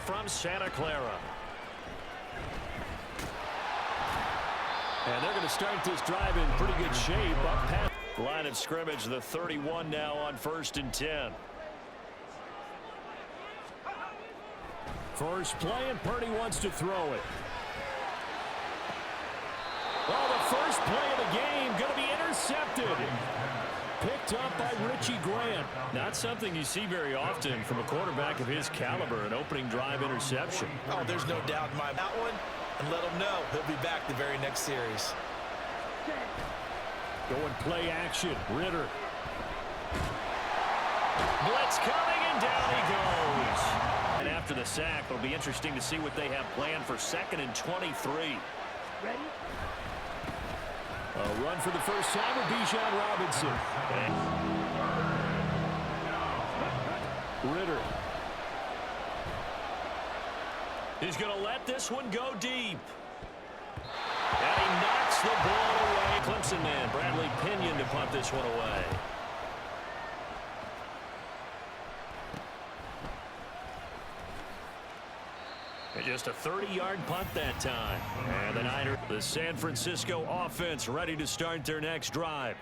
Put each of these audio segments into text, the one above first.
from Santa Clara. And they're going to start this drive in pretty good shape. Up past line of scrimmage, the 31 now on 1st and 10. First play, and Purdy wants to throw it. Oh, the first play of the game going to be intercepted. Picked up by Richie Grant. Not something you see very often from a quarterback of his caliber, an opening drive interception. Oh, there's no doubt in my that one. And let him know he'll be back the very next series. Going play action. Ritter. Blitz coming, and down he goes. And after the sack, it'll be interesting to see what they have planned for 2nd and 23. Ready? A run for the first time with Bijan Robinson. Ritter. He's going to let this one go deep. And he knocks the ball away. Clemson man, Bradley Pinion to punt this one away. And just a 30-yard punt that time. And the San Francisco offense ready to start their next drive.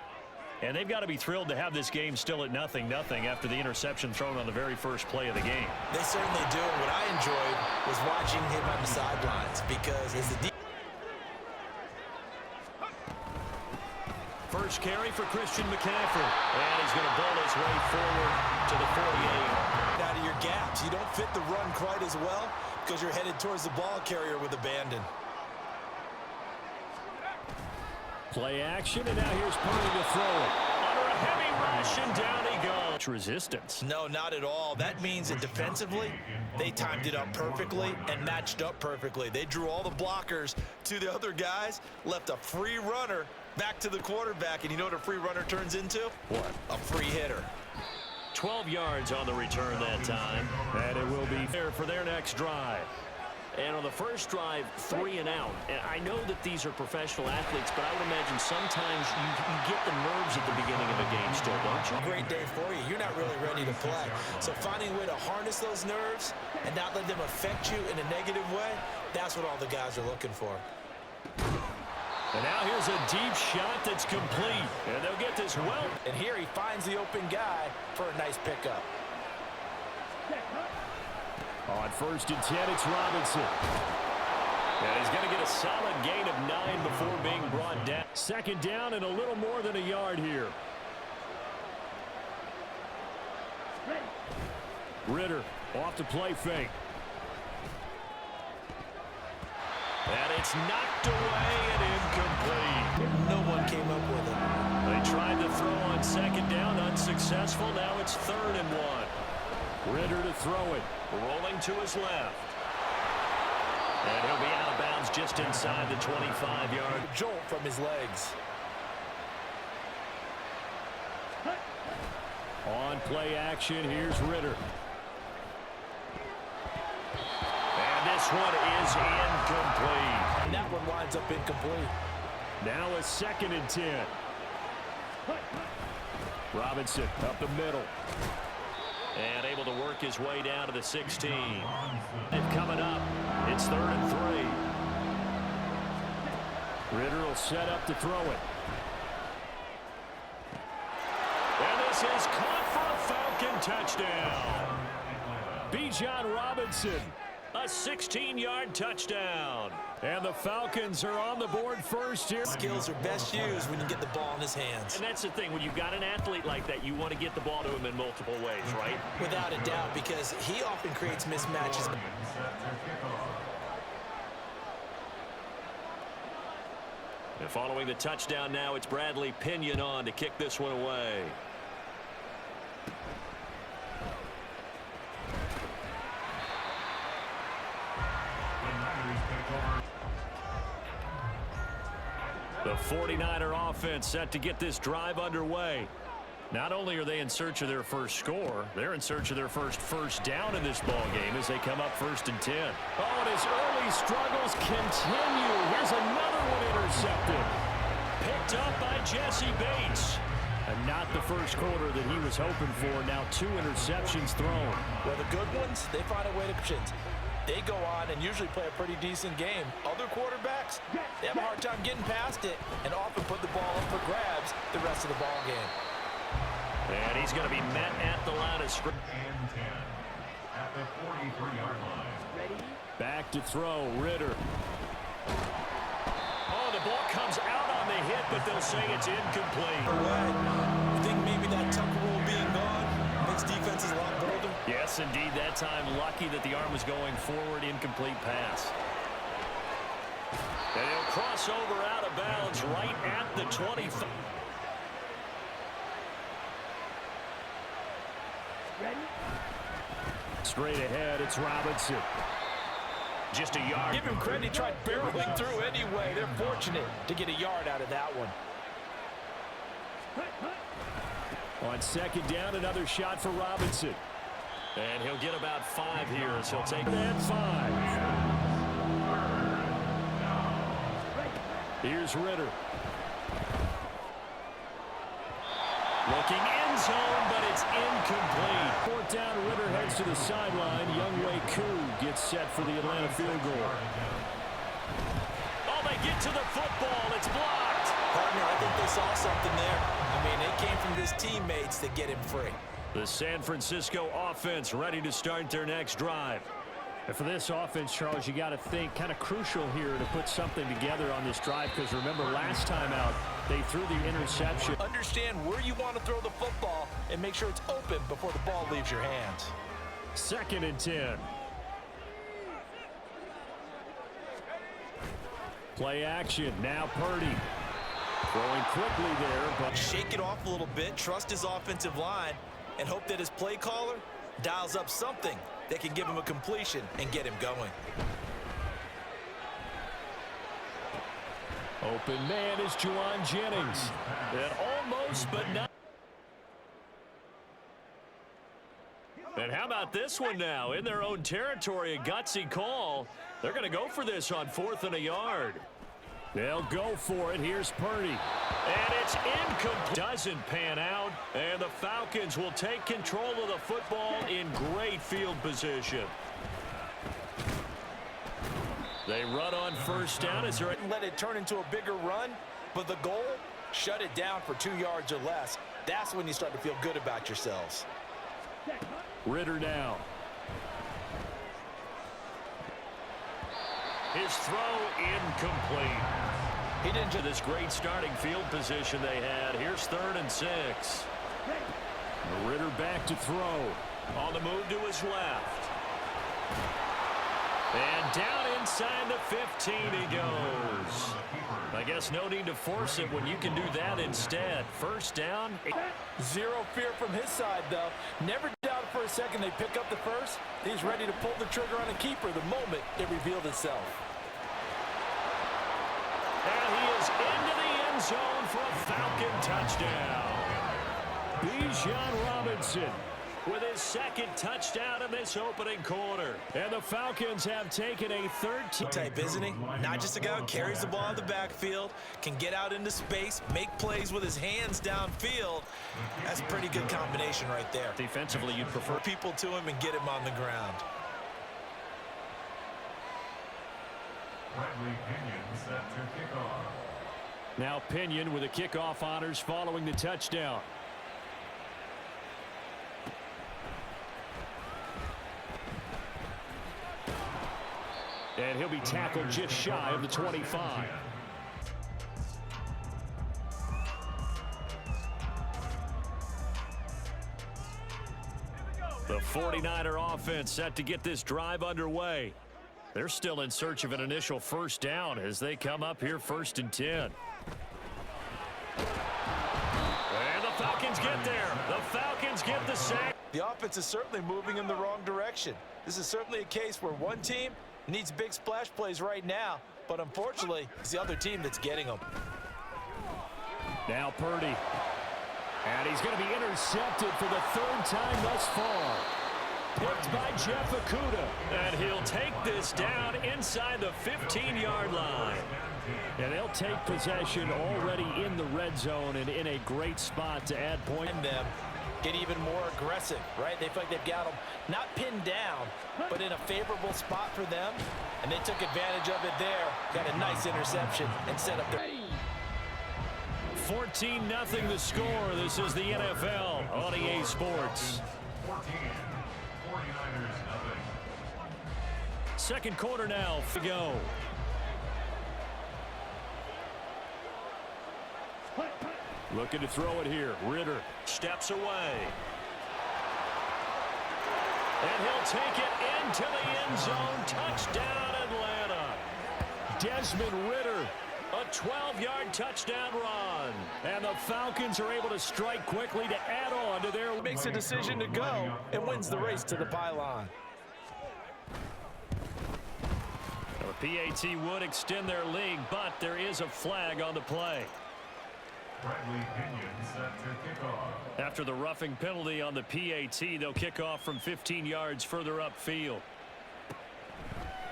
And they've got to be thrilled to have this game still at 0-0 after the interception thrown on the very first play of the game. They certainly do. And what I enjoyed was watching him on the sidelines because as the first carry for Christian McCaffrey. And he's going to bowl his way forward to the 48. Out of your gaps. You don't fit the run quite as well because you're headed towards the ball carrier with abandon. Play action, and now here's Purdy to throw it. Under a heavy rush, and down he goes. Resistance. No, not at all. That means that defensively, they timed it up perfectly and matched up perfectly. They drew all the blockers to the other guys, left a free runner back to the quarterback, and you know what a free runner turns into? What? A free hitter. 12 yards on the return that time, and it will be there for their next drive. And on the first drive, 3 and out. And I know that these are professional athletes, but I would imagine sometimes you get the nerves at the beginning of a game still, don't you? Great day for you. You're not really ready to play. So finding a way to harness those nerves and not let them affect you in a negative way, that's what all the guys are looking for. And now here's a deep shot that's complete. And they'll get this well. And here he finds the open guy for a nice pickup. On 1st and 10, it's Robinson. And he's going to get a solid gain of 9 before being brought down. 2nd down and a little more than a yard here. Ritter off to play fake. And it's knocked away and incomplete. No one came up with it. They tried to throw on 2nd down, unsuccessful. Now it's 3rd and 1. Ritter to throw it. Rolling to his left. And he'll be out of bounds just inside the 25-yard. Jolt from his legs. On play action, here's Ritter. And this one is incomplete. And that one winds up incomplete. Now a 2nd and 10. Robinson up the middle. And able to work his way down to the 16. And coming up, it's 3rd and 3. Ritter will set up to throw it. And this is caught for a Falcon touchdown. Bijan Robinson, a 16-yard touchdown. And the Falcons are on the board first here. Skills are best used when you get the ball in his hands. And that's the thing. When you've got an athlete like that, you want to get the ball to him in multiple ways, right? Without a doubt, because he often creates mismatches. And following the touchdown now, it's Bradley Pinion on to kick this one away. The 49er offense set to get this drive underway. Not only are they in search of their first score, they're in search of their first down in this ball game as they come up 1st and 10. Oh, and his early struggles continue. Here's another one intercepted. Picked up by Jesse Bates. And not the first quarter that he was hoping for. Now 2 interceptions thrown. Well, the good ones, they find a way to pitch it. they go on and usually play a pretty decent game. Other quarterbacks, they have a hard time getting past it and often put the ball up for grabs the rest of the ball game. And he's going to be met at the line of scrimmage. And 10 at the 43-yard line. Back to throw, Ritter. Oh, the ball comes out on the hit, but they'll say it's incomplete. You think maybe that tuck rule being gone makes defenses a lot bolder? Yes, indeed. That time, lucky that the arm was going forward, incomplete pass. And he'll cross over out of bounds right at the 25. Straight ahead, it's Robinson. Just a yard. Give him credit, he tried barreling through anyway. They're fortunate to get a yard out of that one. On second down, another shot for Robinson. And he'll get about 5 here as he'll take that 5. Here's Ritter. Looking end zone, but it's incomplete. Fourth down, Ritter heads to the sideline. Younghoe Koo gets set for the Atlanta field goal. Oh, they get to the football. It's blocked. Partner, I think they saw something there. I mean, it came from his teammates to get him free. The San Francisco offense ready to start their next drive. And for this offense, Charles, you got to think kind of crucial here to put something together on this drive, because remember last time out they threw the interception. Understand where you want to throw the football and make sure it's open before the ball leaves your hands. 2nd and 10. Play action. Now Purdy. Throwing quickly there, but Shake it off a little bit, trust his offensive line, and hope that his play caller dials up something that can give him a completion and get him going. open man is Juwan Jennings. And almost, but not. And how about this one now? In their own territory, a gutsy call. They're going to go for this on 4th and a yard. They'll go for it. Here's Purdy. And it's incomplete. Doesn't pan out. And the Falcons will take control of the football in great field position. They run on 1st down. Is there Let it turn into a bigger run, but the goal, shut it down for 2 yards or less. That's when you start to feel good about yourselves. Ritter now. His throw incomplete. He didn't do this great starting field position they had. Here's 3rd and 6. Ritter back to throw. On the move to his left. And down inside the 15 he goes. I guess no need to force it when you can do that instead. 1st down. Zero fear from his side, though. Never doubted for a second they pick up the first. He's ready to pull the trigger on a keeper the moment it revealed itself. And he is into the end zone for a Falcon touchdown. Bijan Robinson with his 2nd touchdown in this opening quarter. And the Falcons have taken a 13. Type, isn't he? Not just a guy who carries the ball in the backfield, can get out into space, make plays with his hands downfield. That's a pretty good combination right there. Defensively, you'd prefer People to him and get him on the ground. Bradley Pinion set to kick off. Now Pinion with the kickoff honors following the touchdown. And he'll be tackled just shy of the 25. The 49er offense set to get this drive underway. They're still in search of an initial 1st down as they come up here 1st and 10. And the Falcons get there. The Falcons get the sack. The offense is certainly moving in the wrong direction. This is certainly a case where one team needs big splash plays right now, but unfortunately, it's the other team that's getting them. Now Purdy. And he's going to be intercepted for the 3rd time thus far. Picked by Jeff Okudah. And he'll take this down inside the 15-yard line. And they'll take possession already in the red zone and in a great spot to add point. And them get even more aggressive, right? They feel like they've got them not pinned down, but in a favorable spot for them, and they took advantage of it there. Got a nice interception and set up their... 14-0 the score. This is the NFL on EA Sports. 14. 49ers nothing. Second quarter now to go. Looking to throw it here. Ritter steps away. And he'll take it into the end zone. Touchdown, Atlanta. Desmond Ritter, a 12-yard touchdown run. And the Falcons are able to strike quickly to add on to their... Makes a decision to go and wins the race to the pylon. The PAT would extend their lead, but there is a flag on the play. Bradley Pinion set to kick off. After the roughing penalty on the PAT, they'll kick off from 15 yards further upfield.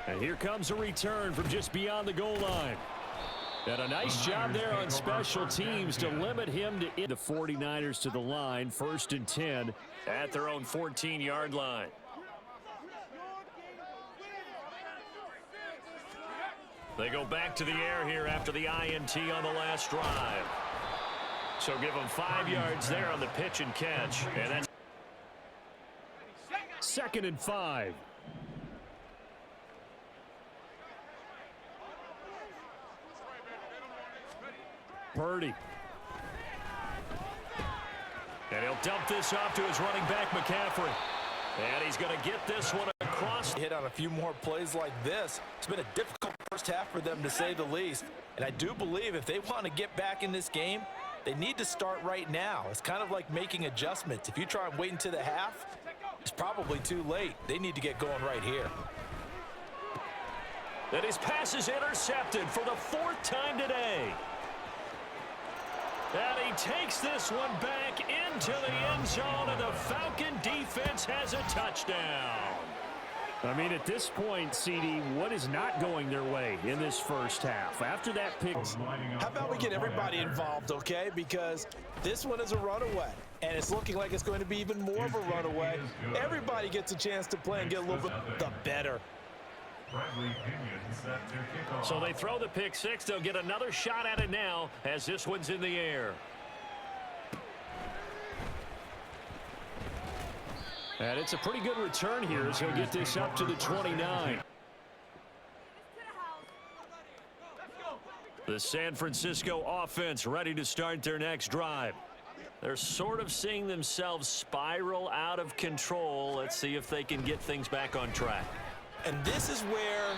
And here comes a return from just beyond the goal line. And a nice job there on special teams to limit him to the 49ers to the line, 1st and 10 at their own 14-yard line. They go back to the air here after the INT on the last drive. So give them 5 yards there on the pitch and catch. And that's 2nd and 5. Purdy. And he'll dump this off to his running back, McCaffrey. And he's going to get this one across. Hit on a few more plays like this. It's been a difficult first half for them, to say the least. And I do believe if they want to get back in this game, they need to start right now. It's kind of like making adjustments. If you try and wait until the half, it's probably too late. They need to get going right here. And his pass is intercepted for the 4th time today. And he takes this one back into the end zone, and the Falcon defense has a touchdown. I mean, at this point, CD, what is not going their way in this first half? After that pick. How about we get everybody involved, okay? Because this one is a runaway, and it's looking like it's going to be even more of a runaway. Everybody gets a chance to play and get a little bit the better. Bradley Pinion set to kick off. So they throw the pick six. They'll get another shot at it now as this one's in the air. And it's a pretty good return here as he'll get this up to the 29. The San Francisco offense ready to start their next drive. They're sort of seeing themselves spiral out of control. Let's see if they can get things back on track. And this is where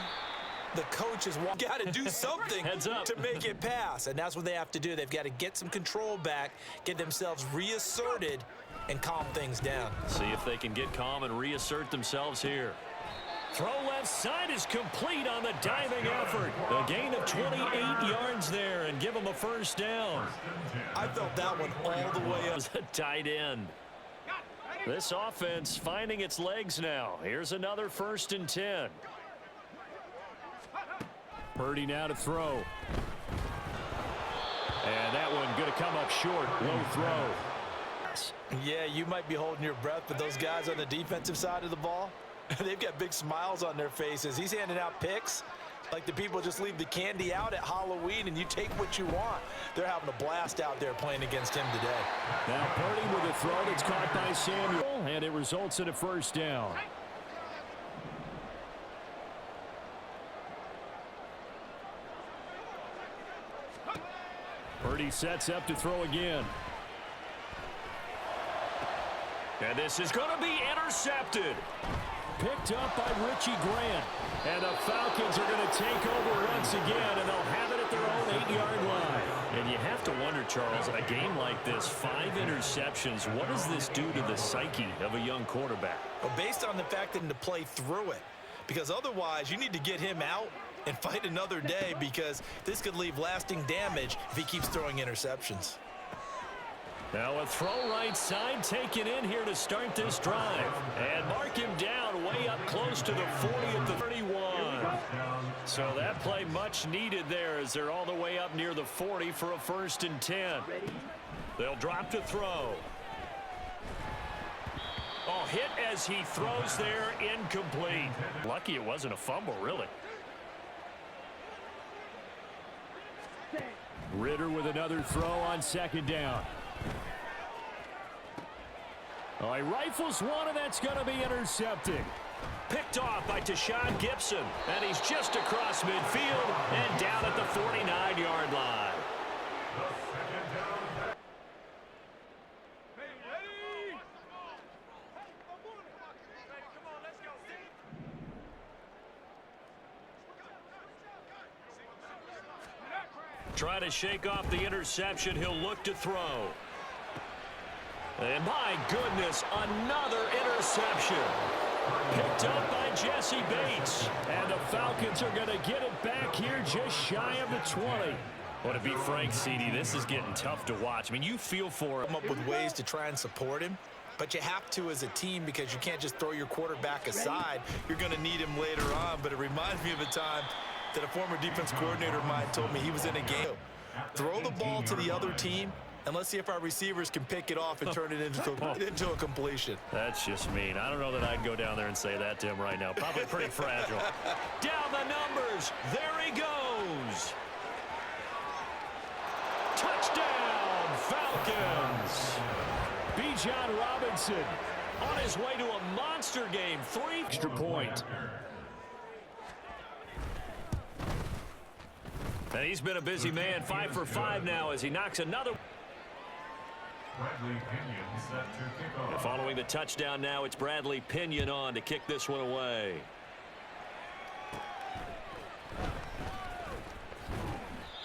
the coaches got to do something to make it pass. And that's what they have to do. They've got to get some control back, get themselves reasserted, and calm things down. See if they can get calm and reassert themselves here. Throw left side is complete on the diving effort. A gain of 28 yards there and give them a first down. I felt that one all the way up. It was a tight end. This offense finding its legs now. Here's another 1st and 10. Purdy now to throw. And that one going to come up short. Low throw. Yeah, you might be holding your breath, but those guys on the defensive side of the ball, they've got big smiles on their faces. He's handing out picks like the people just leave the candy out at Halloween and you take what you want. They're having a blast out there playing against him today. Now Purdy with a throw that's caught by Samuel, and it results in a first down. Purdy sets up to throw again. And this is going to be intercepted. Picked up by Richie Grant. And the Falcons are going to take over once again, and they'll have it at their own 8-yard line. And you have to wonder, Charles, a game like this, 5 interceptions, what does this do to the psyche of a young quarterback? Well, based on the fact that to play through it, because otherwise you need to get him out and fight another day, because this could leave lasting damage if he keeps throwing interceptions. Now a throw right side taken in here to start this drive. And mark him down way up close to the 40 at the 31. So that play much needed there as they're all the way up near the 40 for a 1st and 10. They'll drop to throw. hit as he throws there, incomplete. Lucky it wasn't a fumble, really. Ritter with another throw on second down. Oh, he rifles one, and that's going to be intercepted. Picked off by Tashawn Gibson, and he's just across midfield and down at the 49-yard line. Trying to shake off the interception. He'll look to throw. And my goodness, another interception. Picked up by Jesse Bates. And the Falcons are going to get it back here just shy of the 20. Well, to be frank, CD, this is getting tough to watch. I mean, you feel for him. Come up with ways to try and support him, but you have to as a team because you can't just throw your quarterback aside. You're going to need him later on, but it reminds me of a time that a former defense coordinator of mine told me he was in a game. Throw the ball to the other team, and let's see if our receivers can pick it off and turn it into a completion. That's just mean. I don't know that I'd go down there and say that to him right now. Probably pretty fragile. Down the numbers. There he goes. Touchdown, Falcons. Bijan Robinson on his way to a monster game. 3 extra point. And he's been a busy man, 5 for 5 now as he knocks another. Bradley Pinion set to kick off. And following the touchdown now, it's Bradley Pinion on to kick this one away.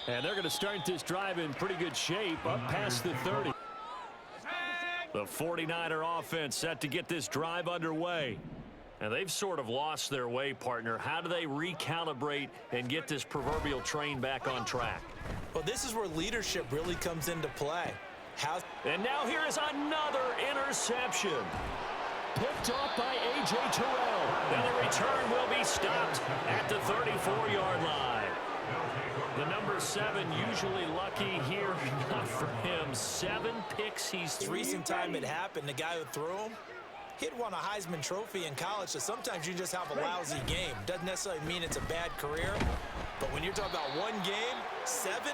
And they're going to start this drive in pretty good shape, up past the 30. The 49er offense set to get this drive underway. And they've sort of lost their way, partner. How do they recalibrate and get this proverbial train back on track? Well, this is where leadership really comes into play. And now here is another interception. Picked off by A.J. Terrell. And the return will be stopped at the 34-yard line. The number 7 usually lucky here. Not for him. 7 picks. He's It's recent time it happened. The guy who threw him, he'd won a Heisman Trophy in college, so sometimes you just have a lousy game. Doesn't necessarily mean it's a bad career, but when you're talking about one game, 7,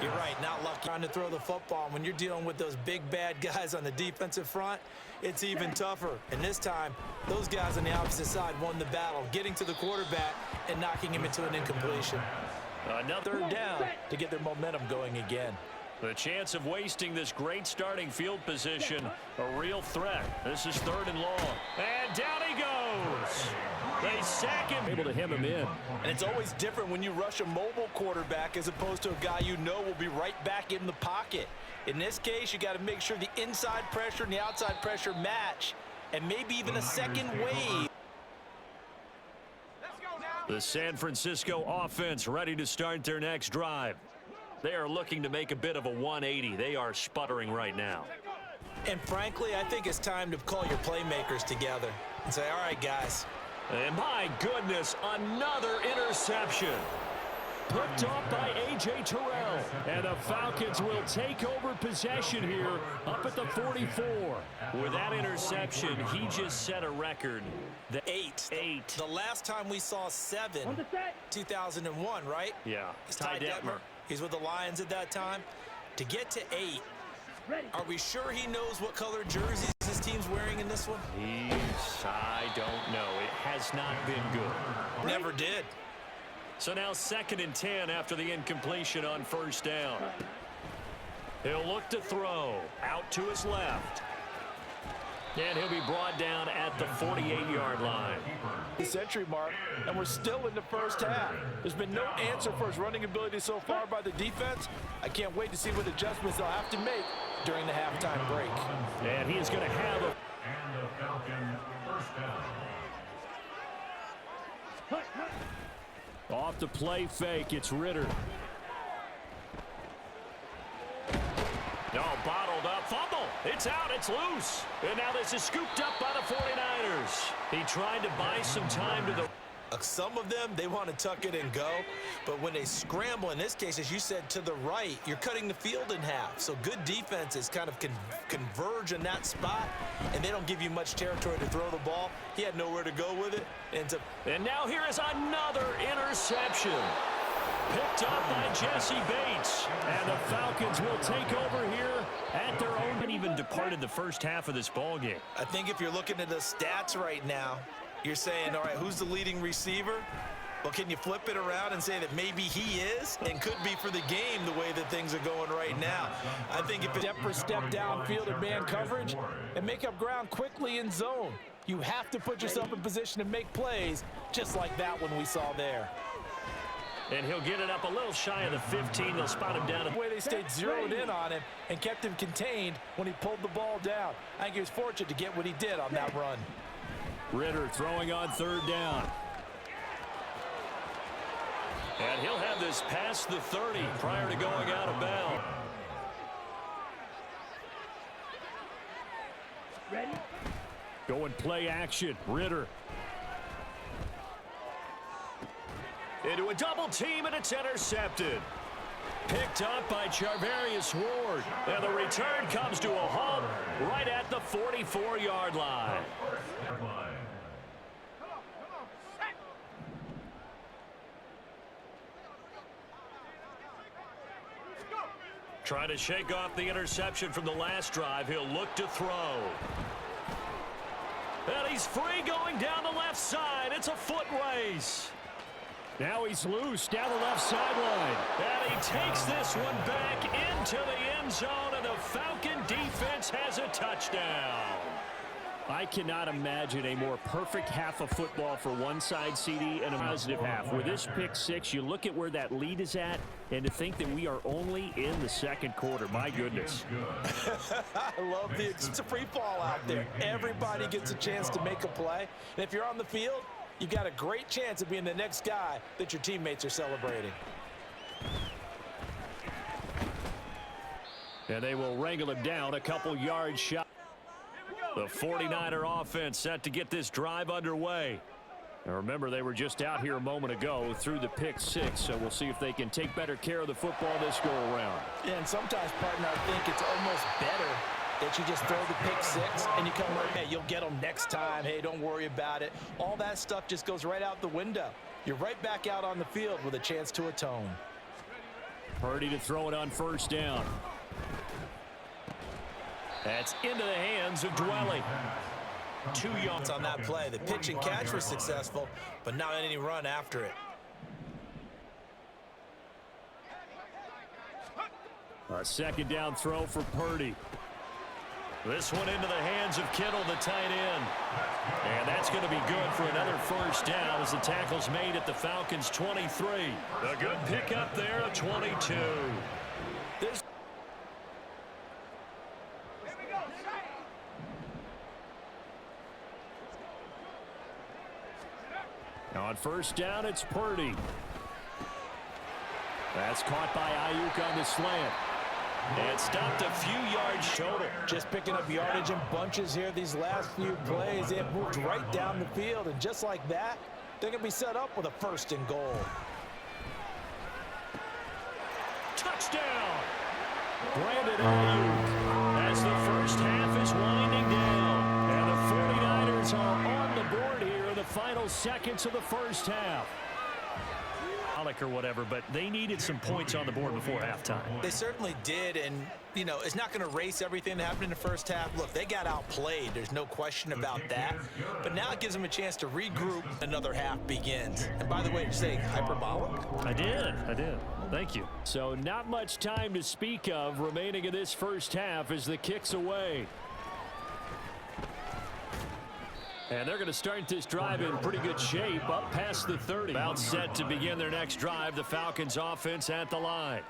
you're right, not lucky. Trying to throw the football, when you're dealing with those big bad guys on the defensive front, it's even tougher. And this time, those guys on the opposite side won the battle, getting to the quarterback and knocking him into an incompletion. Another down To get their momentum going again. The chance of wasting this great starting field position, a real threat. This is 3rd and long. And down he goes. They sack him. Able to hem him in. And it's always different when you rush a mobile quarterback as opposed to a guy you know will be right back in the pocket. In this case, you got to make sure the inside pressure and the outside pressure match, and maybe even a second wave. The San Francisco offense ready to start their next drive. They are looking to make a bit of a 180. They are sputtering right now. And frankly, I think it's time to call your playmakers together and say, all right, guys. And my goodness, another interception. Picked off by A.J. Terrell. And the Falcons will take over possession here up at the 44. With that interception, he just set a record. The 8. The last time we saw 7, 2001, right? Yeah, It's Ty Detmer. He's with the Lions at that time. To get to 8, are we sure he knows what color jerseys his team's wearing in this one? I don't know. It has not been good. Never did. So now 2nd and 10 after the incompletion on 1st down. He'll look to throw out to his left. And he'll be brought down at the 48-yard line. The century mark, and we're still in the first half. There's been no answer for his running ability so far by the defense. I can't wait to see what adjustments they'll have to make during the halftime break. And he is going to have a... And the Falcon first down. Off the play fake, it's Ritter. No, bottled up, fumble. It's out, it's loose. And now this is scooped up by the 49ers. He tried to buy some time to the... Some of them, they want to tuck it and go. But when they scramble, in this case, as you said, to the right, you're cutting the field in half. So good defenses kind of converge in that spot, and they don't give you much territory to throw the ball. He had nowhere to go with it. And now here is another interception. Picked up by Jesse Bates. And the Falcons will take over here at their own. And even departed the first half of this ball game. I think if you're looking at the stats right now, you're saying, all right, who's the leading receiver? Well, can you flip it around and say that maybe he is and could be for the game the way that things are going right now? I think if Step for step downfield in man coverage and make up ground quickly in zone. You have to put yourself in position to make plays just like that one we saw there. And he'll get it up a little shy of the 15. They'll spot him down. The way they stayed zeroed in on him and kept him contained when he pulled the ball down. I think he was fortunate to get what he did on that run. Ritter throwing on third down. And he'll have this past the 30 prior to going out of bounds. Ready? Going play action. Ritter. Into a double team, and it's intercepted. Picked up by Charvarius Ward. And the return comes to a halt right at the 44-yard line. Trying to shake off the interception from the last drive. He'll look to throw. And he's free going down the left side. It's a foot race. Now he's loose down the left sideline. And he takes this one back into the end zone, and the Falcon defense has a touchdown. I cannot imagine a more perfect half of football for one side, CD, and a positive half. With this pick six, you look at where that lead is at, and to think that we are only in the second quarter. My goodness. I love it's a free fall out there. Everybody gets a chance to make a play. And if you're on the field, you've got a great chance of being the next guy that your teammates are celebrating. And they will wrangle him down a couple yards shy. The 49er offense set to get this drive underway. Now remember, they were just out here a moment ago through the pick six, so we'll see if they can take better care of the football this go around. Yeah, and sometimes, partner, I think it's almost better that you just throw the pick six and you come right, hey, you'll get them next time. Hey, don't worry about it. All that stuff just goes right out the window. You're right back out on the field with a chance to atone. Purdy to throw it on first down. That's into the hands of Dwelly. 2 yards on that play. The pitch and catch was successful, but not any run after it. A second down throw for Purdy. This one into the hands of Kittle, the tight end. And that's going to be good for another first down as the tackle's made at the Falcons' 23. A good pickup there of 22. On first down, it's Purdy. That's caught by Ayuk on the slant. And stopped a few yards total. Just picking up yardage in bunches here these last few plays. They have moved right down the field, and just like that, they're going to be set up with a first and goal. Touchdown! Brandon Ayuk as the first half is winding down. And the 49ers are on the board here in the final seconds of the first half. Or whatever, but they needed some points on the board before halftime. They certainly did, and, you know, it's not going to erase everything that happened in the first half. Look, they got outplayed. There's no question about that. But now it gives them a chance to regroup. Another half begins. And by the way, did you say hyperbolic? I did. Thank you. So not much time to speak of remaining in this first half as the kick's away. And they're going to start this drive in pretty good shape up past the 30. About set to begin their next drive, the Falcons offense at the line.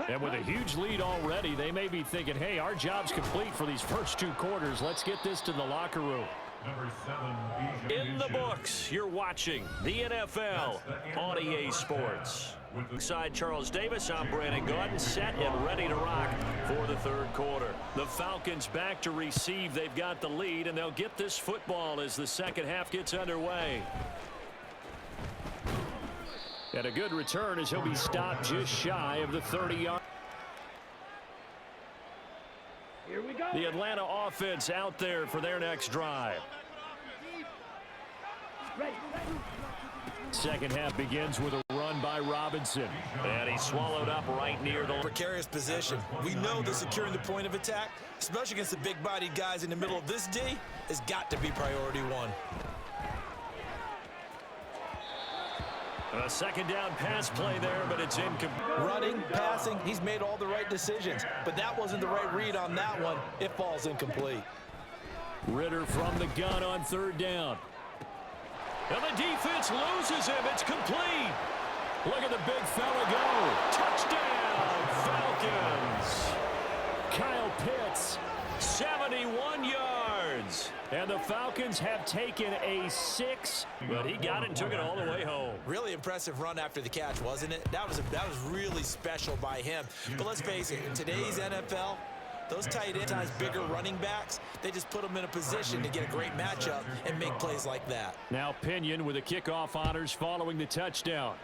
And with a huge lead already, they may be thinking, hey, our job's complete for these first 2 quarters. Let's get this to the locker room. Number 7, In the books, you're watching the NFL on EA Sports. Side Charles Davis, I'm Brandon Gordon, set and ready to rock for the third quarter. The Falcons back to receive. They've got the lead, and they'll get this football as the second half gets underway. And a good return as he'll be stopped just shy of the 30-yard. Here we go. The Atlanta offense out there for their next drive. Second half begins with a run by Robinson. And he's swallowed up right near the precarious position. We know that securing the point of attack, especially against the big-bodied guys in the middle of this D, has got to be priority one. A second down pass play there, but it's incomplete. Running, passing, he's made all the right decisions. But that wasn't the right read on that one. It falls incomplete. Ritter from the gun on third down. And the defense loses him. It's complete. Look at the big fella go. Touchdown, Falcons. Kyle Pitts, 71 yards. And the Falcons have taken a 6, but he got it and took it all the way home. Really impressive run after the catch, wasn't it? That was really special by him. But let's face it, in today's NFL, those tight ends, bigger running backs, they just put them in a position to get a great matchup and make plays like that. Now Pinion with the kickoff honors following the touchdown.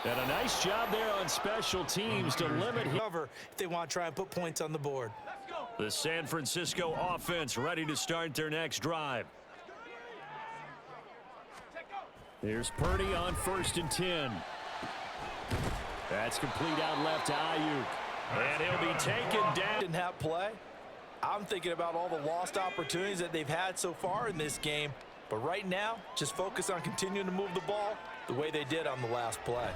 And a nice job there on special teams to limit him. Cover if they want to try and put points on the board. The San Francisco offense ready to start their next drive. Here's Purdy on 1st and 10. That's complete out left to Ayuk. And he'll be taken down. Didn't have play. I'm thinking about all the lost opportunities that they've had so far in this game. But right now, just focus on continuing to move the ball the way they did on the last play.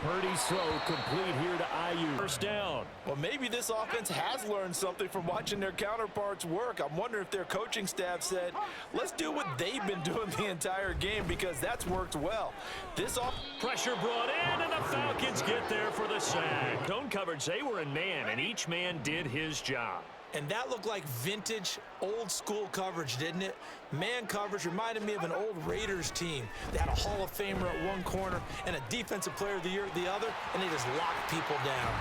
Purdy's throw complete here to Ayuk. First down. Well, maybe this offense has learned something from watching their counterparts work. I'm wondering if their coaching staff said, let's do what they've been doing the entire game, because that's worked well. Pressure brought in, and the Falcons get there for the sack. Zone coverage, they were in man, and each man did his job. And that looked like vintage, old-school coverage, didn't it? Man coverage reminded me of an old Raiders team. They had a Hall of Famer at one corner and a Defensive Player of the Year at the other, and they just locked people down.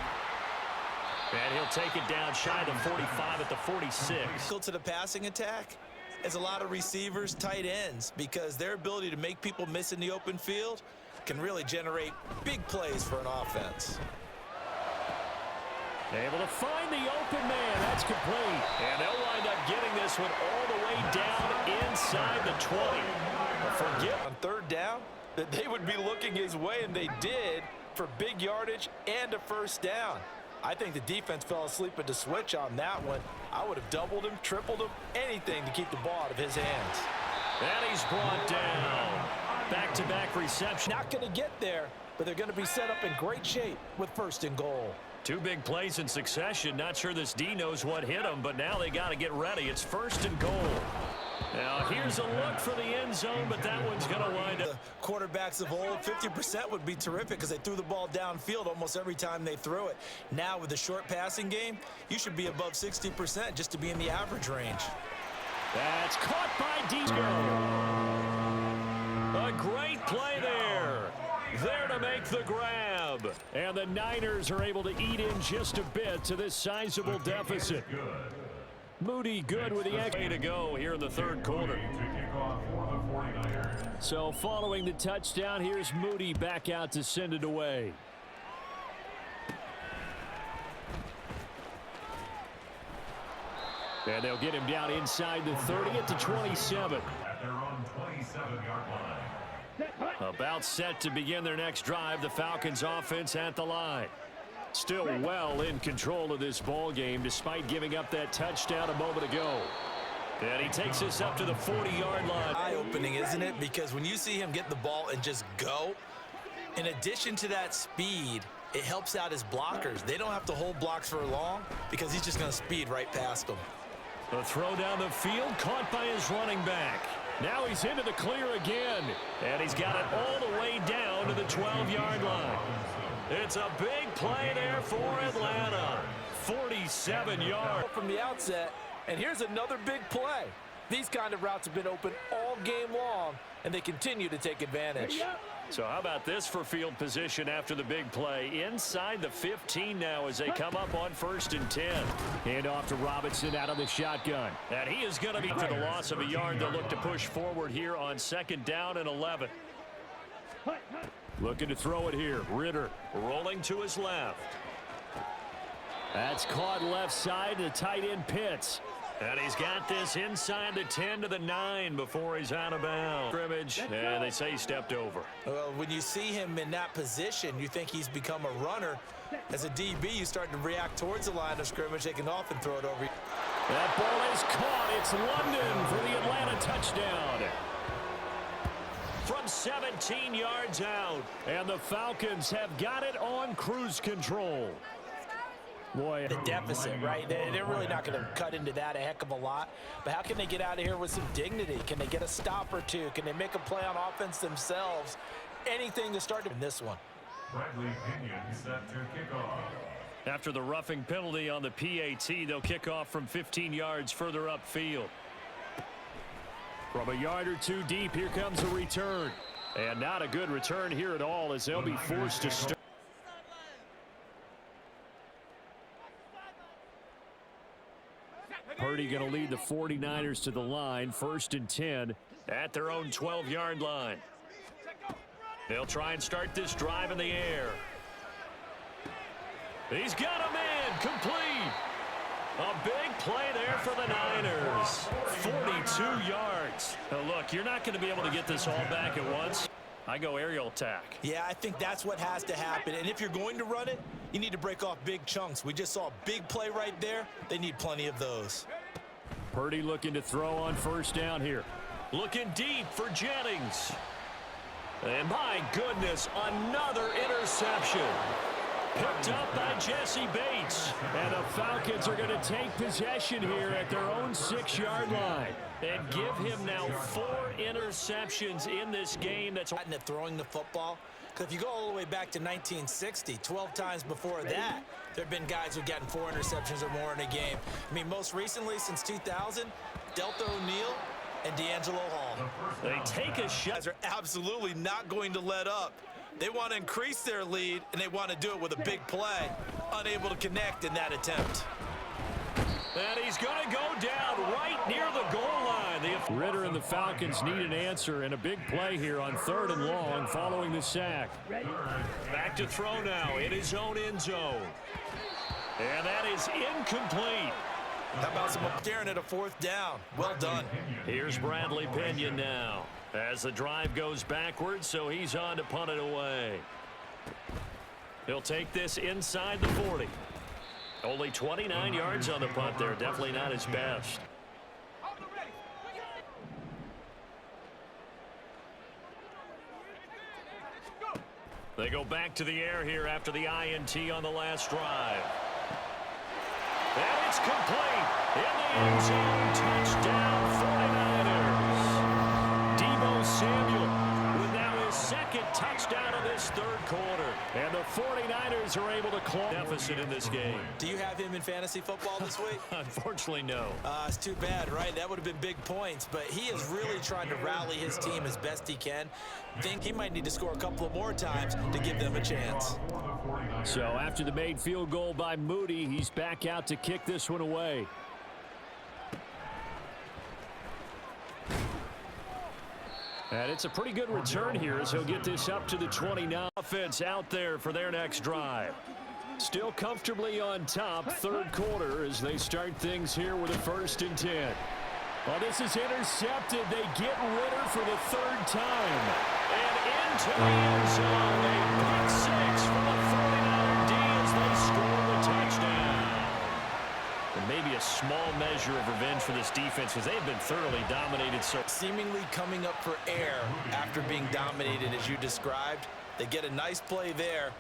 And he'll take it down shy of the 45 at the 46. Go to the passing attack is a lot of receivers, tight ends, because their ability to make people miss in the open field can really generate big plays for an offense. Able to find the open man. That's complete. And they'll wind up getting this one all the way down inside the 20. Forget on third down that they would be looking his way, and they did, for big yardage and a first down. I think the defense fell asleep at the switch on that one. I would have doubled him, tripled him, anything to keep the ball out of his hands. And he's brought down. Back-to-back reception. Not going to get there, but they're going to be set up in great shape with 1st and goal. 2 big plays in succession. Not sure this D knows what hit him, but now they got to get ready. It's 1st and goal. Now here's a look for the end zone, but that one's going to wind up. The quarterbacks of old, 50% would be terrific because they threw the ball downfield almost every time they threw it. Now with the short passing game, you should be above 60% just to be in the average range. That's caught by Disco. A great play there. There to make the grab. And the Niners are able to eat in just a bit to this sizable deficit. Moody good with the extra to go here in the 3rd quarter. So following the touchdown, here's Moody back out to send it away. And they'll get him down inside the 30 at the 27. At their own 27-yard line. About set to begin their next drive. The Falcons offense at the line. Still well in control of this ball game despite giving up that touchdown a moment ago. And he takes this up to the 40-yard line. Eye-opening, isn't it? Because when you see him get the ball and just go, in addition to that speed, it helps out his blockers. They don't have to hold blocks for long because he's just going to speed right past them. The throw down the field caught by his running back. Now he's into the clear again, and he's got it all the way down to the 12-yard line. It's a big play there for Atlanta. 47 yards. From the outset, and here's another big play. These kind of routes have been open all game long, and they continue to take advantage. So how about this for field position after the big play? Inside the 15 now as they come up on 1st and 10. Hand off to Robinson out of the shotgun. And he is going to be for the loss of a yard. They'll look to push forward here on 2nd down and 11. Looking to throw it here. Ritter rolling to his left. That's caught left side to tight end Pitts. And he's got this inside the 10 to the 9 before he's out of bounds. Scrimmage, and they say he stepped over. Well, when you see him in that position, you think he's become a runner. As a DB, you start to react towards the line of scrimmage. They can often throw it over. That ball is caught. It's London for the Atlanta touchdown. From 17 yards out. And the Falcons have got it on cruise control. Boy, The deficit, right? They're really not going to cut into that a heck of a lot. But how can they get out of here with some dignity? Can they get a stop or two? Can they make a play on offense themselves? Anything to start in this one. Bradley Pinion set to kick off. After the roughing penalty on the PAT, they'll kick off from 15 yards further upfield. from a yard or two deep, here comes a return. And not a good return here at all as they'll be forced to start. Purdy going to lead the 49ers to the line, 1st and 10. At their own 12-yard line. They'll try and start this drive in the air. He's got a man complete. A big play there for the Niners. 42 yards. Now look, you're not going to be able to get this all back at once. I go aerial attack. Yeah, I think that's what has to happen. And if you're going to run it, you need to break off big chunks. We just saw a big play right there. They need plenty of those. Purdy looking to throw on 1st down here. Looking deep for Jennings. And my goodness, another interception. Picked up by Jesse Bates. And the Falcons are going to take possession here at their own 6-yard line. And give him now 4 interceptions in this game. That's At throwing the football. Because if you go all the way back to 1960, 12 times before that, there have been guys who've gotten 4 interceptions or more in a game. I mean, most recently, since 2000, Delta O'Neal and D'Angelo Hall. They take a shot. Guys are absolutely not going to let up. They want to increase their lead, and they want to do it with a big play. Unable to connect in that attempt. And he's going to go down right near the goal line. Ritter and the Falcons need an answer and a big play here on 3rd and long following the sack. Back to throw now in his own end zone. And that is incomplete. How about some staring at a 4th down? Well done. Here's Bradley Pinion now. As the drive goes backwards, so he's on to punt it away. He'll take this inside the 40. Only 29 yards on the punt there. Definitely not his best. They go back to the air here after the INT on the last drive. And it's complete. In the end zone, touchdown 49ers. Deebo Samuel with now his 2nd touchdown of this 3rd quarter. And the 49ers are able to claw Deficit in this game. Do you have him in fantasy football this week? Unfortunately, no. It's too bad, right? That would have been big points, but he is really trying to rally his team as best he can. Think he might need to score a couple of more times to give them a chance. So after the made field goal by Moody, he's back out to kick this one away. And it's a pretty good return here as he'll get this up to the 29. Offense out there for their next drive. Still comfortably on top, 3rd quarter as they start things here with a 1st and 10. Well, this is intercepted. They get Ritter for the 3rd time. And into the end zone. A pick 6 for the 49er D as they score the touchdown. And maybe a small measure of revenge for this defense because they've been thoroughly dominated. So Seemingly coming up for air after being dominated as you described. They get a nice play there.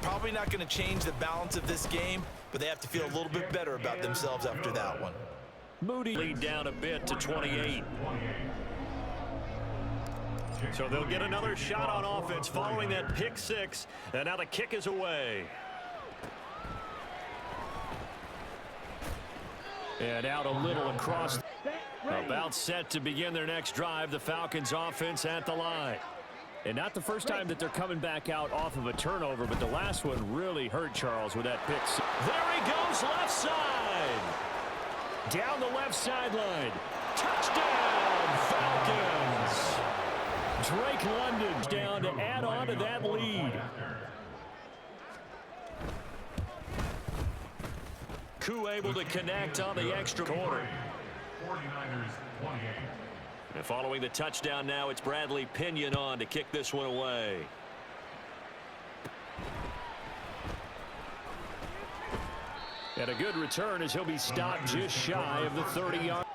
Probably not going to change the balance of this game, but they have to feel a little bit better about themselves after that one. Moody lead down a bit to 28. So they'll get another shot on offense following that pick 6. And now the kick is away. And out a little across. About set to begin their next drive, the Falcons offense at the line. And not the first time that they're coming back out off of a turnover, but the last one really hurt Charles with that pick. There he goes, left side. Down the left sideline. Touchdown, Falcons. Drake London down to add on to that lead. Koo able to connect on the extra quarter. 49ers 28. And following the touchdown now, it's Bradley Pinion on to kick this one away. And a good return as he'll be stopped just shy of the 30-yard.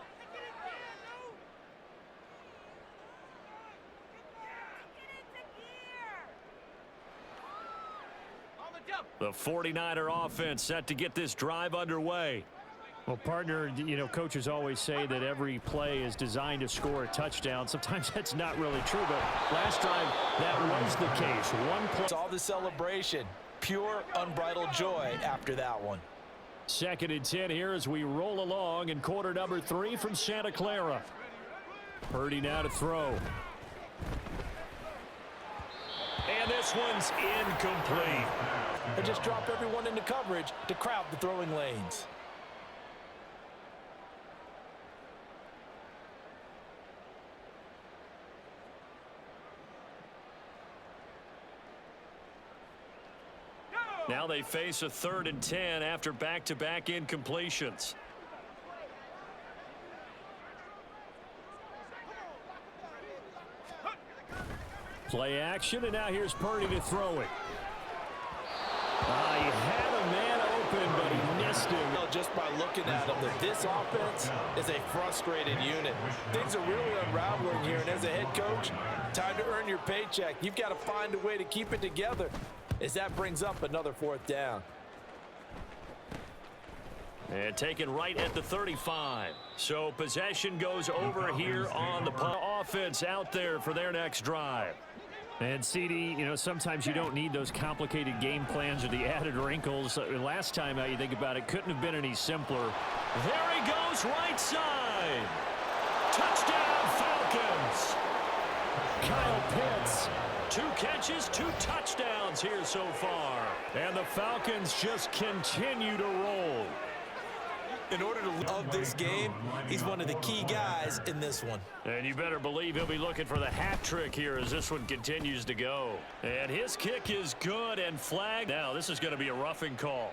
The 49er offense set to get this drive underway. Well, partner, you know, coaches always say that every play is designed to score a touchdown. Sometimes that's not really true, but last time that was the case. One play. Saw the celebration. Pure, unbridled joy after that one. 2nd and 10 here as we roll along in quarter number 3 from Santa Clara. Purdy now to throw. And this one's incomplete. They just drop everyone into coverage to crowd the throwing lanes. Now they face a 3rd and 10 after back-to-back incompletions. Play action, and now here's Purdy to throw it. He had a man open, but he missed him. Just by looking at him, that this offense is a frustrated unit. Things are really unraveling here, and as a head coach, time to earn your paycheck. You've got to find a way to keep it together, as that brings up another 4th down. And taken right at the 35. So possession goes over here on the offense out there for their next drive. And CD, you know, sometimes you don't need those complicated game plans or the added wrinkles. Last time out, you think about it, couldn't have been any simpler. There he goes, right side. Touchdown, Falcons. Kyle Pitts. 2 catches, 2 touchdowns here so far. And the Falcons just continue to roll. In order to love this game, he's one of the key guys in this one. And you better believe he'll be looking for the hat trick here as this one continues to go. And his kick is good and flagged. Now this is going to be a roughing call.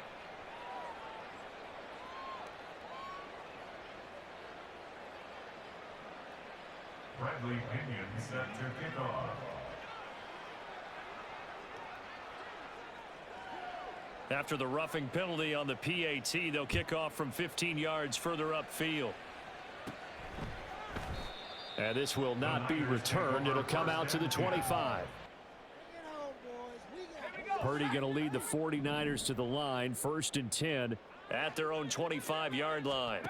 Bradley Pinion set to kick off. After the roughing penalty on the PAT, they'll kick off from 15 yards further upfield. And this will not be returned. It'll come out to the 25. Purdy going to lead the 49ers to the line. 1st and 10 at their own 25-yard line.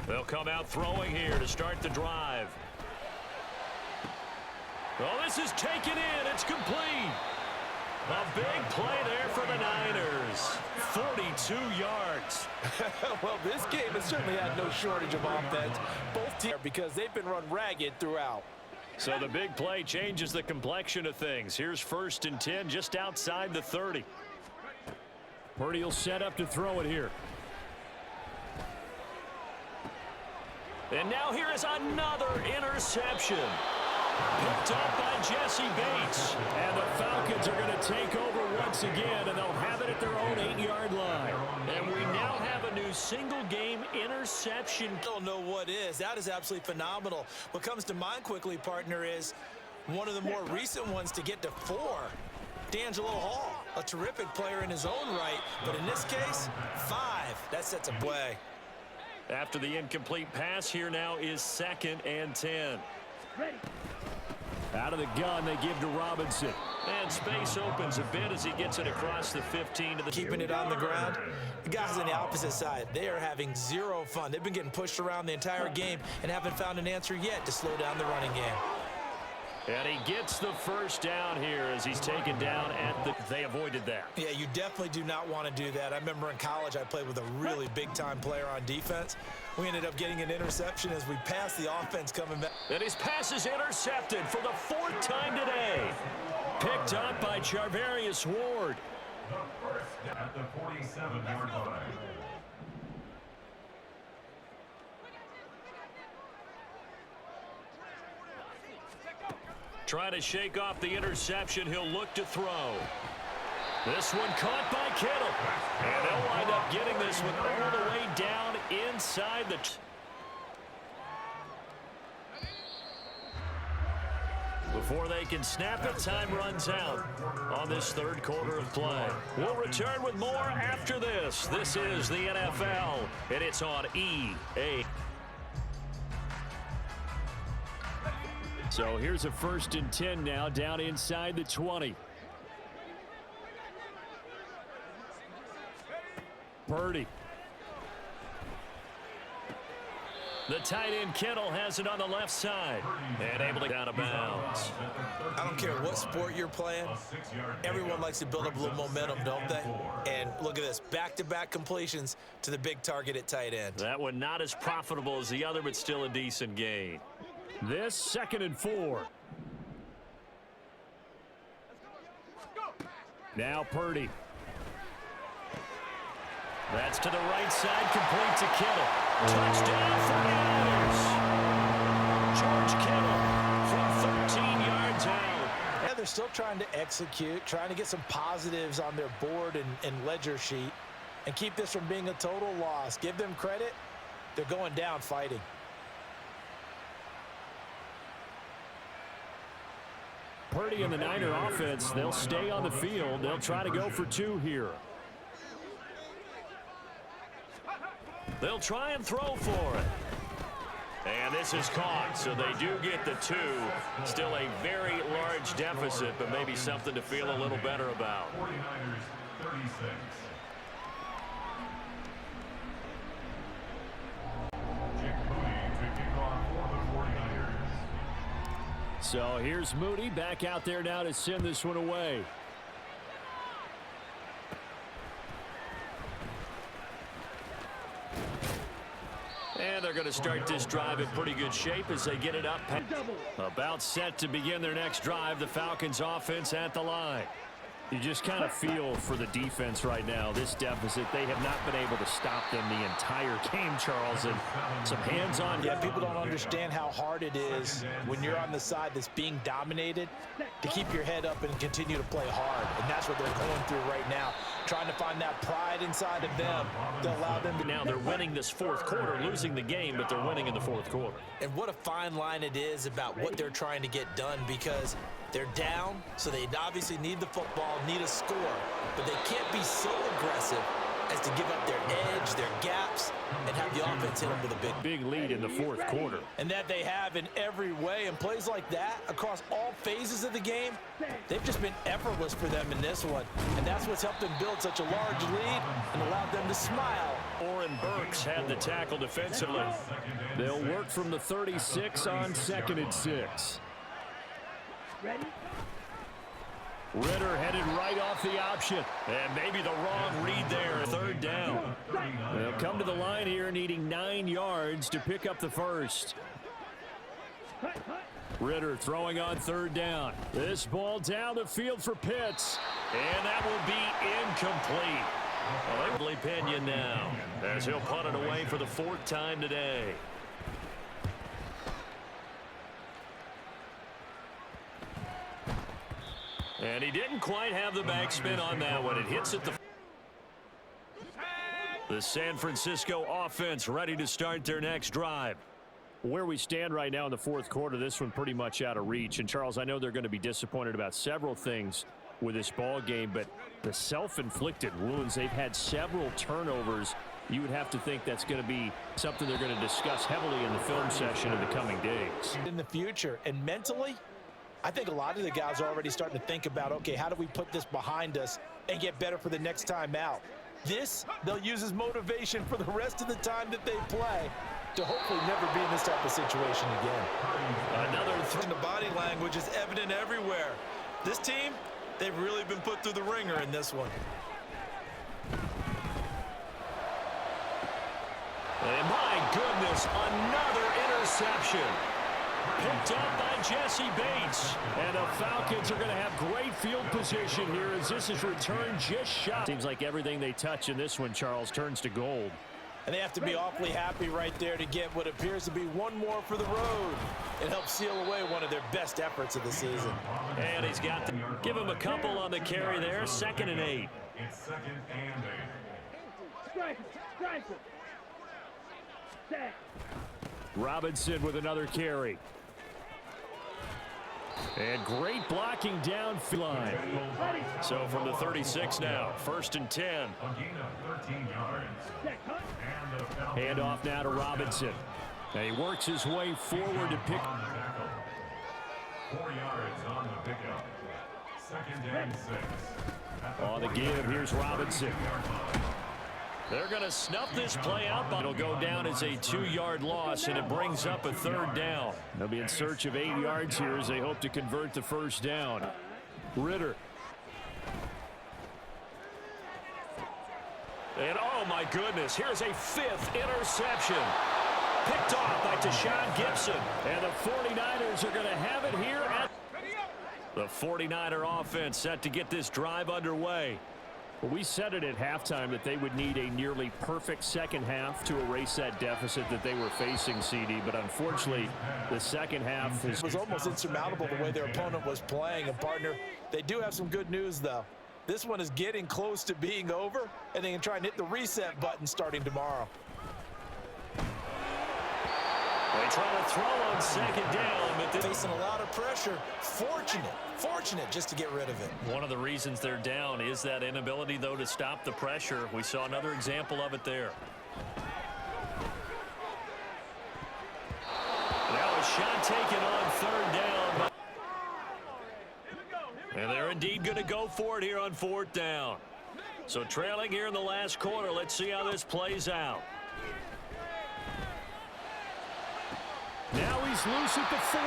They'll come out throwing here to start the drive. Oh, this is taken in. It's complete. A big play there for the Niners. 42 yards. Well, this game has certainly had no shortage of offense. Both teams, because they've been run ragged throughout. So the big play changes the complexion of things. Here's 1st and 10 just outside the 30. Purdy will set up to throw it here. And now here is another interception. Picked up by Jesse Bates. And the Falcons are going to take over once again, and they'll have it at their own 8-yard line. And we now have a new single-game interception. I don't know what is. That is absolutely phenomenal. What comes to mind quickly, partner, is one of the more recent ones to get to 4. D'Angelo Hall, a terrific player in his own right, but in this case, 5. That sets a play. After the incomplete pass, here now is 2nd and 10. Ready. Out of the gun, they give to Robinson. And space opens a bit as he gets it across the 15 to the... Keeping it on the ground. The guys on the opposite side, they are having zero fun. They've been getting pushed around the entire game and haven't found an answer yet to slow down the running game. And he gets the first down here as he's taken down at the... They avoided that. Yeah, you definitely do not want to do that. I remember in college I played with a really big-time player on defense. We ended up getting an interception as we passed the offense coming back. And his pass is intercepted for the 4th time today. Picked up by Charvarius Ward. The first at the 47-yard line. Trying to shake off the interception. He'll look to throw. This one caught by Kittle. And they'll wind up getting this one all the way down inside the... Before they can snap it, time runs out on this 3rd quarter of play. We'll return with more after this. This is the NFL, and it's on EA. So here's a 1st and 10 now, down inside the 20. Purdy. The tight end Kittle has it on the left side and able to get out of bounds. I don't care what sport you're playing. Everyone likes to build up a little momentum, don't they? And look at this, back-to-back completions to the big target at tight end. That one not as profitable as the other, but still a decent gain. This 2nd and 4. Now Purdy. That's to the right side, complete to Kittle. Touchdown for the George Kittle from 13 yards out. Yeah, they're still trying to execute, trying to get some positives on their board and ledger sheet and keep this from being a total loss. Give them credit. They're going down fighting. Purdy and the Niner offense, they'll stay on the field. They'll try to go for 2 here. They'll try and throw for it. And this is caught, so they do get the 2. Still a very large deficit, but maybe something to feel a little better about. 49ers 36. Jake Moody to kick off for the 49ers. So here's Moody back out there now to send this one away. And they're going to start this drive in pretty good shape as they get it up. About set to begin their next drive. The Falcons offense at the line. You just kind of feel for the defense right now. This deficit, they have not been able to stop them the entire game, Charles. And some hands-on. Yeah, people don't understand how hard it is when you're on the side that's being dominated to keep your head up and continue to play hard. And that's what they're going through right now, trying to find that pride inside of them to allow them to... Now they're winning this 4th quarter, losing the game, but they're winning in the 4th quarter. And what a fine line it is about what they're trying to get done, because they're down, so they obviously need the football, need a score, but they can't be so aggressive as to give up their edge, their gaps, and have the offense hit them with a big lead in the 4th quarter. And that they have in every way. And plays like that across all phases of the game, they've just been effortless for them in this one. And that's what's helped them build such a large lead and allowed them to smile. Oren Burks had the tackle defensively. They'll work from the 36 on 2nd and 6. Ready? Ritter headed right off the option. And maybe the wrong read there. 3rd down. They'll come to the line here needing 9 yards to pick up the first. Ritter throwing on 3rd down. This ball down the field for Pitts. And that will be incomplete. Well, Pinion now as he'll punt it away for the 4th time today. And he didn't quite have the backspin on that one. It hits at the San Francisco offense ready to start their next drive. Where we stand right now in the 4th quarter, this one pretty much out of reach. And, Charles, I know they're going to be disappointed about several things with this ball game, but the self-inflicted wounds, they've had several turnovers. You would have to think that's going to be something they're going to discuss heavily in the film session in the coming days. In the future, and mentally, I think a lot of the guys are already starting to think about, okay, how do we put this behind us and get better for the next time out? This, they'll use as motivation for the rest of the time that they play. to hopefully never be in this type of situation again. Another the body language is evident everywhere. This team, they've really been put through the ringer in this one. And my goodness, another interception. Picked up by Jesse Bates. And the Falcons are going to have great field position here as this is returned just shot. Seems like everything they touch in this one, Charles, turns to gold. And they have to be awfully happy right there to get what appears to be one more for the road. It helps seal away one of their best efforts of the season. And he's got to give him a couple on the carry there. 2nd and 8. It's 2nd and 8. Strike it. Set. Robinson with another carry. And great blocking down line. So from the 36 now, 1st and 10. A gain of 13 yards. And the Falcons Hand off now to Robinson. And he works his way forward to pick. on the tackle. 4 yards on the pickup. 2nd and 6. On the give, here's Robinson. They're going to snuff this play out. It'll go down as a 2-yard loss, and it brings up a 3rd down. They'll be in search of 8 yards here as they hope to convert the 1st down. Ritter. And oh my goodness, here's a 5th interception. Picked off by Tashawn Gibson. And the 49ers are going to have it here at the 49er offense set to get this drive underway. Well, we said it at halftime that they would need a nearly perfect second half to erase that deficit that they were facing, CD. But unfortunately, the second half It was almost insurmountable the way their opponent was playing. And, partner, they do have some good news, though. This one is getting close to being over, and they can try and hit the reset button starting tomorrow. They try to throw on 2nd down, but they're Facing a lot of pressure. Fortunate just to get rid of it. one of the reasons they're down is that inability, though, to stop the pressure. We saw another example of it there. Now a shot taken on 3rd down. And they're indeed going to go for it here on 4th down. So trailing here in the last quarter. Let's see how this plays out. Now he's loose at the 40.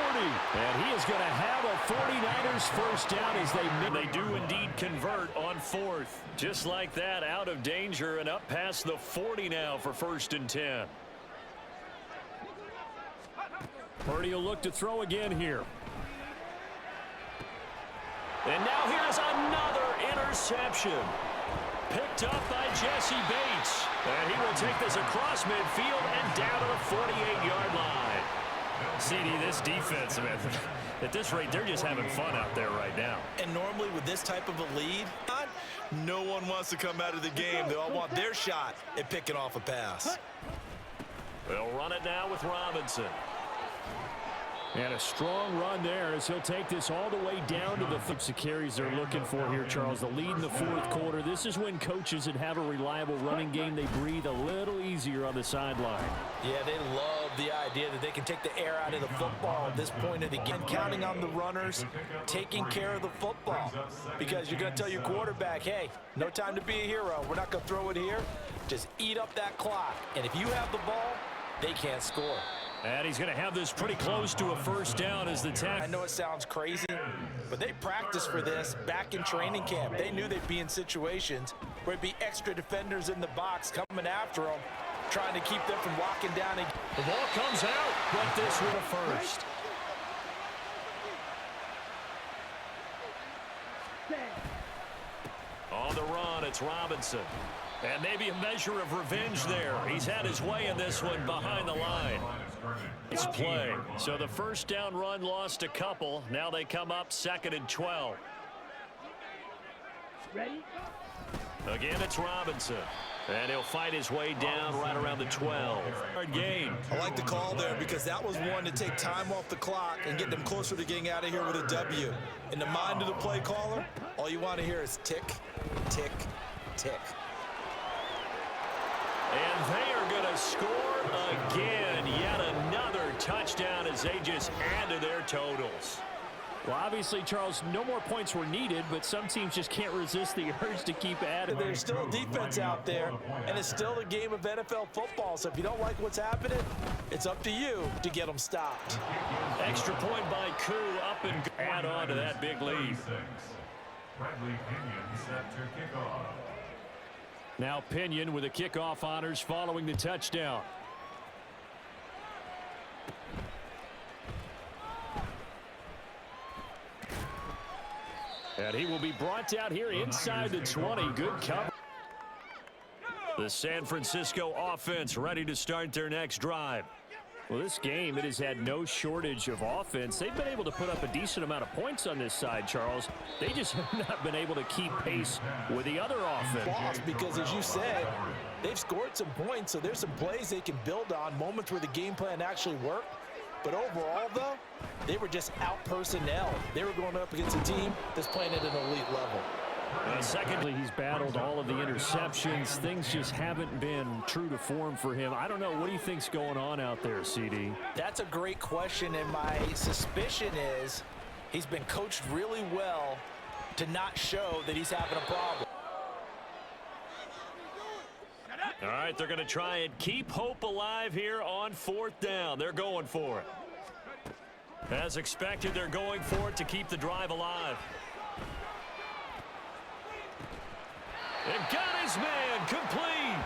And he is going to have a 49ers 1st down as they do indeed convert on 4th. Just like that, out of danger and up past the 40 now for 1st and 10. Purdy will look to throw again here. And now here's another interception. Picked up by Jesse Bates. And he will take this across midfield and down to the 48-yard line. CD, this defense, man, at this rate, they're just having fun out there right now. And normally with this type of a lead, no one wants to come out of the game. They all want their shot at picking off a pass. They'll run it now with Robinson. And a strong run there as he'll take this all the way down to the carries they're looking for here, Charles. The lead in the 4th quarter. This is when coaches that have a reliable running game, they breathe a little easier on the sideline. Yeah, they love the idea that they can take the air out of the football at this point of the game. Counting on the runners, taking care of the football. Because you're going to tell your quarterback, hey, no time to be a hero. We're not going to throw it here. Just eat up that clock. And if you have the ball, they can't score. And he's going to have this pretty close to a 1st down as the tackle. I know it sounds crazy, but they practiced for this back in training camp. They knew they'd be in situations where it'd be extra defenders in the box coming after them, trying to keep them from locking down. The ball comes out, but this with a 1st. On the run, it's Robinson. And maybe a measure of revenge there. He's had his way in this one behind the line. It's play. So the 1st down run lost a couple. Now they come up 2nd and 12. Ready? Again, it's Robinson. And he'll fight his way down right around the 12-yard gain. I like the call there because that was one to take time off the clock and get them closer to getting out of here with a W. In the mind of the play caller, all you want to hear is tick, tick, tick. And they are going to score again. Yet another touchdown as they just add to their totals. Well, obviously, Charles, no more points were needed, but some teams just can't resist the urge to keep adding. There's still a defense out there, and it's still a game of NFL football. So if you don't like what's happening, it's up to you to get them stopped. Extra point by Koo, up and add on to that big lead. Bradley Pinion set to kick off. Now Pinion with the kickoff honors following the touchdown. And he will be brought down here inside the 20. Good cover. The San Francisco offense ready to start their next drive. Well, this game, it has had no shortage of offense. They've been able to put up a decent amount of points on this side, Charles. They just have not been able to keep pace with the other offense. Lost because, as you said, they've scored some points, so there's some plays they can build on, moments where the game plan actually worked. But overall, though, they were just out-personnel. They were going up against a team that's playing at an elite level. Secondly, he's battled all of the interceptions. Things just haven't been true to form for him. I don't know. What do you think's going on out there, CD? That's a great question, and my suspicion is he's been coached really well to not show that he's having a problem. All right, they're going to try and keep hope alive here on 4th down. They're going for it. As expected, they're going for it to keep the drive alive. And got his man complete.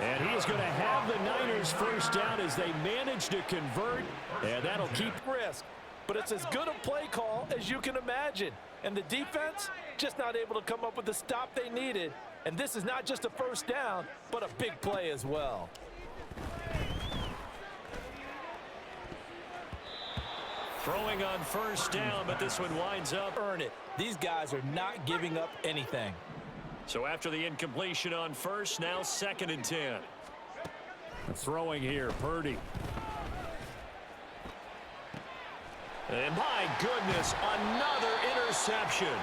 And he is going to have the Niners first down as they manage to convert. And that'll keep risk. But it's as good a play call as you can imagine. And the defense just not able to come up with the stop they needed. And this is not just a first down, but a big play as well. throwing on first down, but this one winds up. Earn it. These guys are not giving up anything. So after the incompletion on first, now 2nd and 10. Throwing here, Purdy. And my goodness, another interception.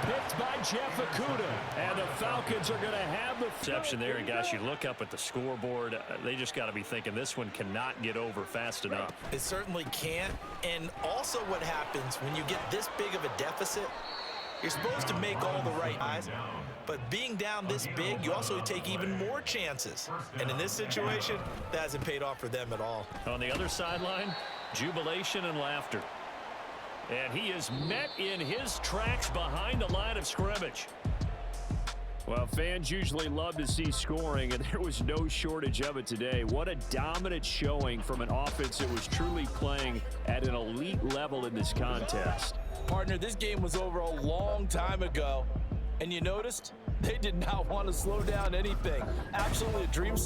Picked by Jeff Okudah. And the Falcons are going to have the interception there. And guys, you look up at the scoreboard, they just got to be thinking this one cannot get over fast enough. It certainly can't. And also what happens when you get this big of a deficit, you're supposed to make all the right eyes. But being down this big, you also take even more chances. And in this situation, that hasn't paid off for them at all. On the other sideline, jubilation and laughter. And he is met in his tracks behind the line of scrimmage. Well, fans usually love to see scoring, and there was no shortage of it today. What a dominant showing from an offense that was truly playing at an elite level in this contest. Partner, this game was over a long time ago, and you noticed they did not want to slow down anything. Absolutely a dream.